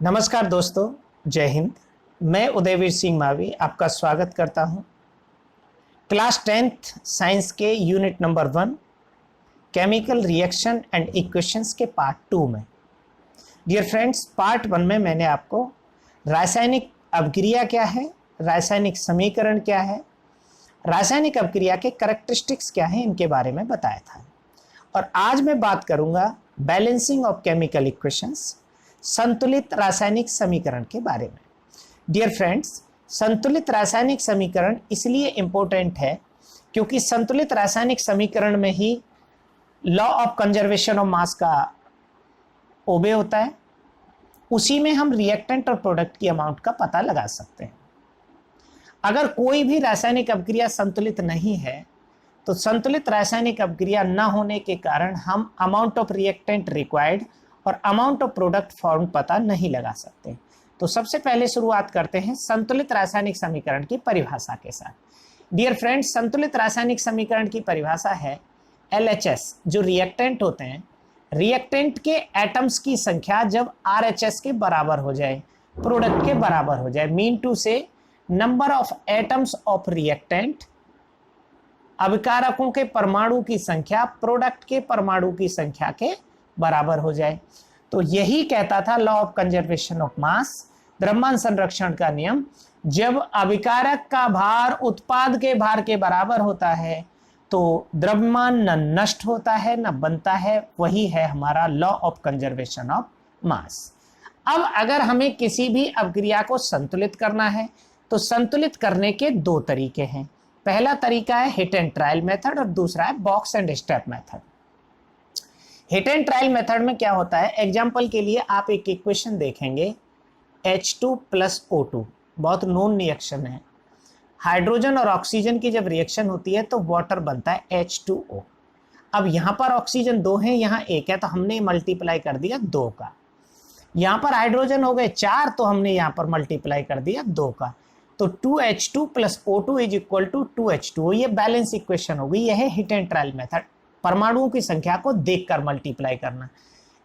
नमस्कार दोस्तों, जय हिंद। मैं उदयवीर सिंह मावी आपका स्वागत करता हूं क्लास 10th साइंस के unit number 1 chemical reaction and equations के पार्ट 2 में। डियर फ्रेंड्स, पार्ट 1 में मैंने आपको रासायनिक अभिक्रिया क्या है, रासायनिक समीकरण क्या है, रासायनिक अभिक्रिया के कैरेक्टरिस्टिक्स क्या हैं, इनके बारे में बताया था। और आज मैं बात करूंगा बैलेंसिंग ऑफ केमिकल इक्वेशंस, संतुलित रासायनिक समीकरण के बारे में। डियर फ्रेंड्स, संतुलित रासायनिक समीकरण इसलिए इंपॉर्टेंट है क्योंकि संतुलित रासायनिक समीकरण में ही law of conservation of mass का ओबे होता है। उसी में हम रिएक्टेंट और प्रोडक्ट की अमाउंट का पता लगा सकते हैं। अगर कोई भी रासायनिक अभिक्रिया संतुलित नहीं है तो संतुलित रासायनिक अभिक्रिया न होने के कारण हम अमाउंट ऑफ रिएक्टेंट रिक्वायर्ड और अमाउंट ऑफ प्रोडक्ट फॉर्म पता नहीं लगा सकते। तो सबसे पहले शुरुआत करते हैं संतुलित रासायनिक समीकरण की परिभाषा के साथ। डियर फ्रेंड्स, संतुलित रासायनिक समीकरण की परिभाषा है LHS, जो रिएक्टेंट होते हैं, रिएक्टेंट के एटम्स की संख्या जब RHS के बराबर हो जाए, प्रोडक्ट के बराबर हो जाए। मीन टू से number of atoms of reactant, अभिकारकों के परमाणु की संख्या प्रोडक्ट के परमाणु की संख्या के बराबर हो जाए। तो यही कहता था लॉ ऑफ कंजर्वेशन ऑफ मास, द्रव्यमान संरक्षण का नियम। जब अभिकारक का भार उत्पाद के भार के बराबर होता है तो द्रव्यमान न नष्ट होता है न बनता है। वही है हमारा लॉ ऑफ कंजर्वेशन ऑफ मास। अब अगर हमें किसी भी अभिक्रिया को संतुलित करना है तो संतुलित करने के दो तरीके हैं। पहला तरीका है हिट एंड ट्रायल मेथड और दूसरा है box and step method. Hit and trial method में क्या होता है, एग्जाम्पल के लिए आप एक इक्वेशन देखेंगे H2 + O2, बहुत नोन रिएक्शन है। हाइड्रोजन और ऑक्सीजन की जब रिएक्शन होती है तो वाटर बनता है H2O। अब यहाँ पर ऑक्सीजन 2 है, यहाँ 1 है, तो हमने मल्टीप्लाई कर दिया 2 का। यहाँ पर हाइड्रोजन हो गए 4, तो हमने यहाँ पर मल्टीप्लाई कर दिया 2 का। तो 2H2 + O2 = 2H2O। ये बैलेंस इक्वेशन हो गई। यह है हिट एंड ट्रायल मेथड, परमाणुओं की संख्या को देखकर मल्टीप्लाई करना।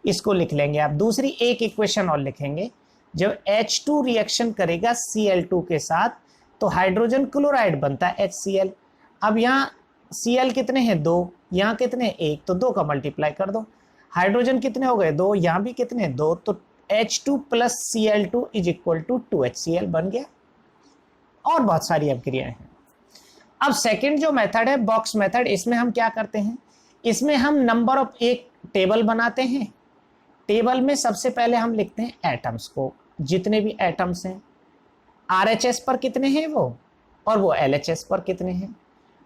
इसको लिख लेंगे आप। दूसरी एक इक्वेशन और लिखेंगे, जब H2 रिएक्शन करेगा Cl2 के साथ तो हाइड्रोजन क्लोराइड बनता है HCl। अब यहाँ Cl कितने हैं 2, यहाँ कितने 1, तो 2 का मल्टीप्लाई कर दो। हाइड्रोजन कितने हो गए 2, यहाँ भी कितने 2, तो H2 + Cl2 = 2HCl बन गया। और बहुत सारी अभिक्रियाएं हैं। अब सेकंड जो मेथड है बॉक्स मेथड, इसमें हम क्या करते हैं, इसमें हम नंबर ऑफ एक टेबल बनाते हैं। टेबल में सबसे पहले हम लिखते हैं एटम्स को, जितने भी एटम्स हैं, RHS पर कितने हैं वो, और वो LHS पर कितने हैं,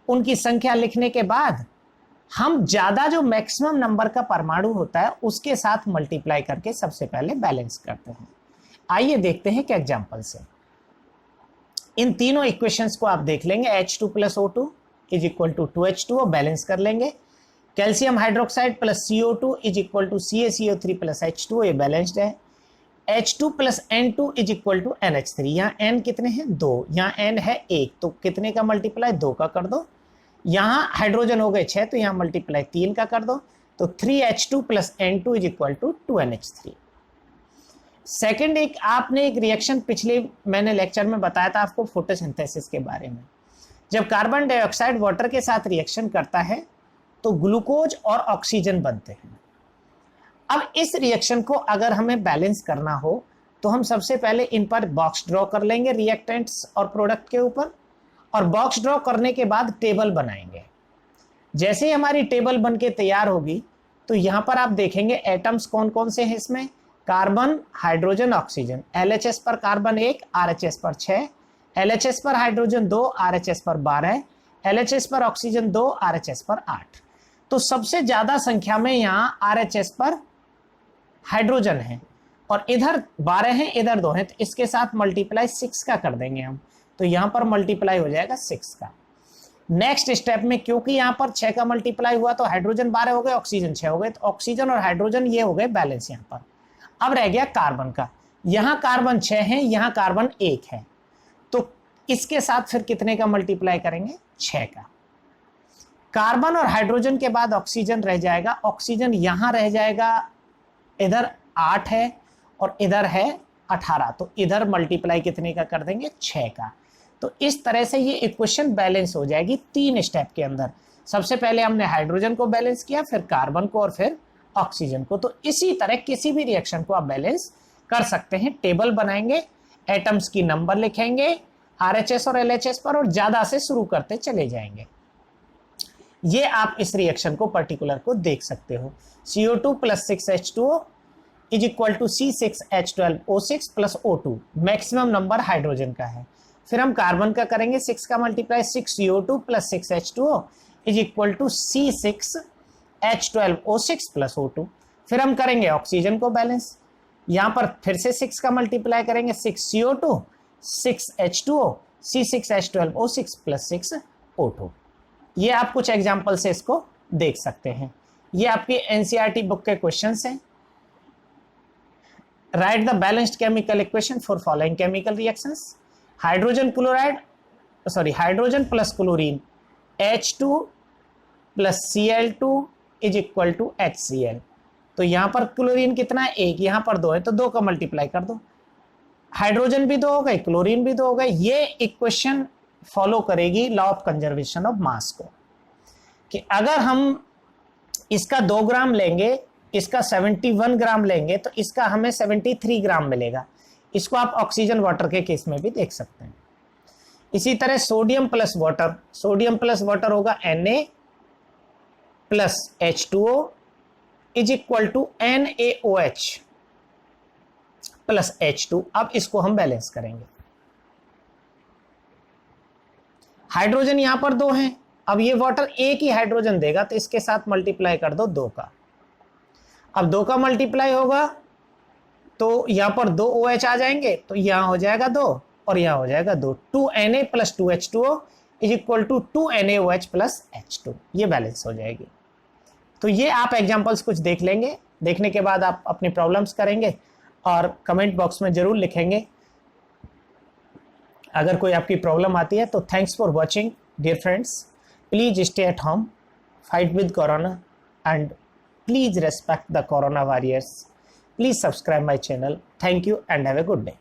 उनकी संख्या लिखने के बाद हम ज्यादा जो मैक्सिमम नंबर का परमाणु होता है उसके साथ मल्टीप्लाई करके सबसे पहले बैलेंस करते हैं। आइए देखते हैं कि एग्जाम्पल से। इन तीनों इक्वेशंस को आप देख लेंगे। H2 + O2 = 2H2O, बैलेंस कर लेंगे। Calcium hydroxide + CO2 = CaCO3 + H2O, ये बैलेंस्ड है। H2 + N2 = NH3। यहाँ N कितने हैं 2, यहाँ N है 1, तो कितने का मल्टीप्लाई 2 का कर दो। यहाँ हाइड्रोजन हो गए 6, तो यहाँ मल्टीप्लाई 3 का कर दो। तो 3H2 + N2 = 2NH3। सेकेंड, एक आपने एक रिएक्शन पिछले मैंने लेक्चर में बताया था आपको फोटोसिंथेसिस के बारे में। जब कार्बन डाइऑक्साइड वाटर के साथ रिएक्शन करता है तो ग्लूकोज और ऑक्सीजन बनते हैं। अब इस रिएक्शन को अगर हमें बैलेंस करना हो तो हम सबसे पहले इन पर बॉक्स ड्रॉ कर लेंगे रिएक्टेंट्स और प्रोडक्ट के ऊपर, और बॉक्स ड्रॉ करने के बाद टेबल बनाएंगे। जैसे ही हमारी टेबल बन के तैयार होगी तो यहाँ पर आप देखेंगे एटम्स कौन कौन से हैं इसमें, कार्बन, हाइड्रोजन, ऑक्सीजन। LHS पर कार्बन 1, RHS पर 6, LHS पर हाइड्रोजन 2, RHS पर 12, LHS पर ऑक्सीजन 2, RHS पर 8। तो सबसे ज्यादा संख्या में यहाँ RHS पर हाइड्रोजन है, और इधर 12 हैं, इधर 2 हैं, तो इसके साथ मल्टीप्लाई 6 का कर देंगे हम, तो यहाँ पर मल्टीप्लाई हो जाएगा 6 का। नेक्स्ट स्टेप में क्योंकि यहाँ पर 6 का मल्टीप्लाई हुआ तो हाइड्रोजन 12 हो गए, ऑक्सीजन 6 हो गए, तो ऑक्सीजन और हाइड्रोजन ये हो गए बैलेंस यहाँ पर। अब रह गया कार्बन का, यहाँ कार्बन 6 है, यहाँ कार्बन 1 है, तो इसके साथ फिर कितने का मल्टीप्लाई करेंगे 6 का। कार्बन और हाइड्रोजन के बाद ऑक्सीजन रह जाएगा। ऑक्सीजन यहां रह जाएगा, इधर 8 है और इधर है 18, तो इधर मल्टीप्लाई कितने का कर देंगे 6 का। तो इस तरह से ये इक्वेशन बैलेंस हो जाएगी 3 स्टेप के अंदर। सबसे पहले हमने हाइड्रोजन को बैलेंस किया, फिर कार्बन को और फिर ऑक्सीजन को। तो इसी तरह किसी भी रिएक्शन को आप बैलेंस कर सकते हैं। टेबल बनाएंगे, एटम्स की नंबर लिखेंगे RHS और LHS पर, और ज्यादा से शुरू करते चले जाएंगे। ये आप इस रिएक्शन को पर्टिकुलर को देख सकते हो। CO2 + 6H2O is equal to C6H12O6 + O2, maximum number hydrogen का है। फिर हम कार्बन का करेंगे, 6 का multiply 6CO2 + 6H2O is equal to C6H12O6 + O2। फिर हम करेंगे ऑक्सीजन को बैलेंस, यहां पर फिर से 6 का मल्टीप्लाई करेंगे, 6CO2 6H2O C6H12O6 + 6O2। ये आप कुछ एग्जाम्पल से इसको देख सकते हैं। ये आपकी NCERT बुक के क्वेश्चंस हैं। Write the balanced chemical equation for following chemical reactions. Hydrogen plus chlorine H2 + Cl2 is equal to HCl। तो यहां पर क्लोरीन कितना है 1, यहां पर 2 है, तो 2 का मल्टीप्लाई कर दो। हाइड्रोजन भी 2 हो गए, क्लोरीन भी 2 हो गए। ये इक्वेशन फॉलो करेगी लॉ ऑफ कंजर्वेशन ऑफ मास को, कि अगर हम इसका 2 ग्राम लेंगे, इसका 71 ग्राम लेंगे, तो इसका हमें 73 ग्राम मिलेगा। इसको आप ऑक्सीजन वाटर के केस में भी देख सकते हैं। इसी तरह सोडियम प्लस वाटर होगा Na + H2O is equal to NaOH + H2। अब इसको हम बैलेंस करेंगे। हाइड्रोजन यहां पर 2 हैं, अब ये वाटर एक ही हाइड्रोजन देगा, तो इसके साथ मल्टीप्लाई कर दो 2 का। अब 2 का मल्टीप्लाई होगा तो यहां पर 2 OH आ जाएंगे, तो यहां हो जाएगा 2 और यहां हो जाएगा 2। 2Na + 2H2O is equal to 2NaOH + H2। ये बैलेंस हो जाएगी। तो ये आप एग्जांपल्स कुछ देख लेंगे, देखने के बाद आप अपनी प्रॉब्लम्स करेंगे और कमेंट बॉक्स में जरूर लिखेंगे अगर कोई आपकी प्रॉब्लम आती है। तो thanks for watching dear friends. Please stay at home, fight with corona, and please respect the corona warriors. Please subscribe my channel. Thank you and have a good day.